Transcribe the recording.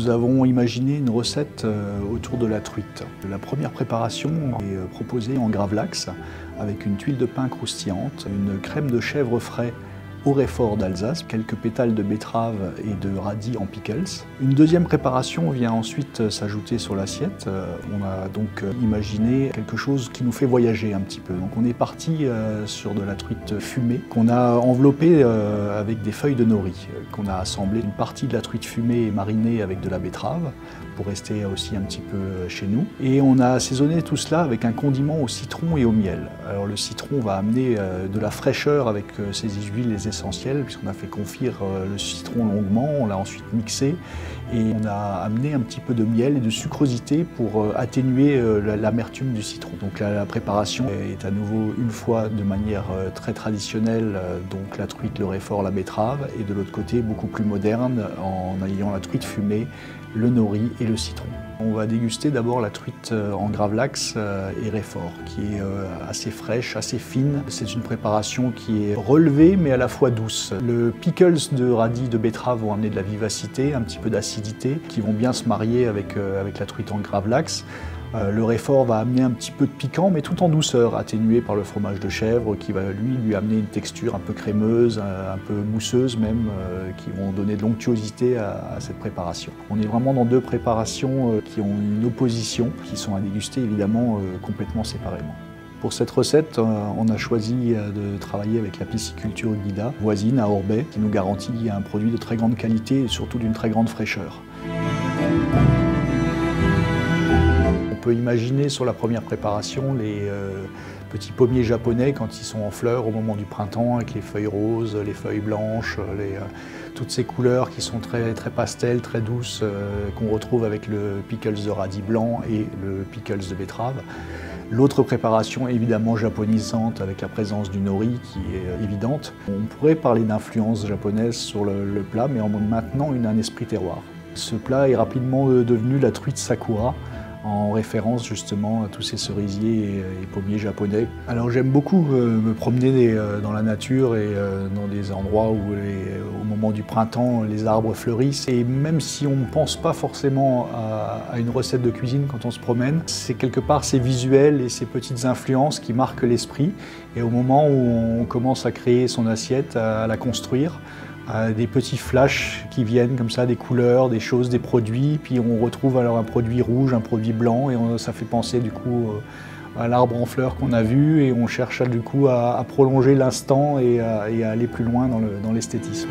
Nous avons imaginé une recette autour de la truite. La première préparation est proposée en gravlax avec une tuile de pin croustillante, une crème de chèvre frais au réfort d'Alsace, quelques pétales de betterave et de radis en pickles. Une deuxième préparation vient ensuite s'ajouter sur l'assiette. On a donc imaginé quelque chose qui nous fait voyager un petit peu. Donc on est parti sur de la truite fumée qu'on a enveloppée avec des feuilles de nori, qu'on a assemblé. Une partie de la truite fumée est marinée avec de la betterave pour rester aussi un petit peu chez nous. Et on a assaisonné tout cela avec un condiment au citron et au miel. Alors le citron va amener de la fraîcheur avec ses huiles essentielles, puisqu'on a fait confire le citron longuement, on l'a ensuite mixé et on a amené un petit peu de miel et de sucrosité pour atténuer l'amertume du citron. Donc la préparation est à nouveau une fois de manière très traditionnelle, donc la truite, le réfort, la betterave, et de l'autre côté beaucoup plus moderne en ayant la truite fumée, le nori et le citron. On va déguster d'abord la truite en gravlax et réfort, qui est assez fraîche, assez fine. C'est une préparation qui est relevée mais à la fois douce. Le pickles de radis de betterave vont amener de la vivacité, un petit peu d'acidité, qui vont bien se marier avec la truite en gravlax. Le réfort va amener un petit peu de piquant, mais tout en douceur, atténué par le fromage de chèvre, qui va lui amener une texture un peu crémeuse, un peu mousseuse même, qui vont donner de l'onctuosité à cette préparation. On est vraiment dans deux préparations qui ont une opposition, qui sont à déguster évidemment complètement séparément. Pour cette recette, on a choisi de travailler avec la pisciculture Guida, voisine à Orbey, qui nous garantit un produit de très grande qualité et surtout d'une très grande fraîcheur. On peut imaginer sur la première préparation les petits pommiers japonais quand ils sont en fleurs au moment du printemps, avec les feuilles roses, les feuilles blanches, toutes ces couleurs qui sont très pastel, très douces, qu'on retrouve avec le pickles de radis blanc et le pickles de betterave. L'autre préparation évidemment japonisante avec la présence du nori qui est évidente. On pourrait parler d'influence japonaise sur le plat, mais en maintenant un esprit terroir. Ce plat est rapidement devenu la truite sakura, en référence justement à tous ces cerisiers et pommiers japonais. Alors j'aime beaucoup me promener dans la nature et dans des endroits où au moment du printemps les arbres fleurissent, et même si on ne pense pas forcément à une recette de cuisine quand on se promène, c'est quelque part ces visuels et ces petites influences qui marquent l'esprit, et au moment où on commence à créer son assiette, à la construire, des petits flashs qui viennent comme ça, des couleurs, des choses, des produits, puis on retrouve alors un produit rouge, un produit blanc, et ça fait penser du coup à l'arbre en fleurs qu'on a vu, et on cherche du coup à prolonger l'instant et à aller plus loin dans l'esthétisme.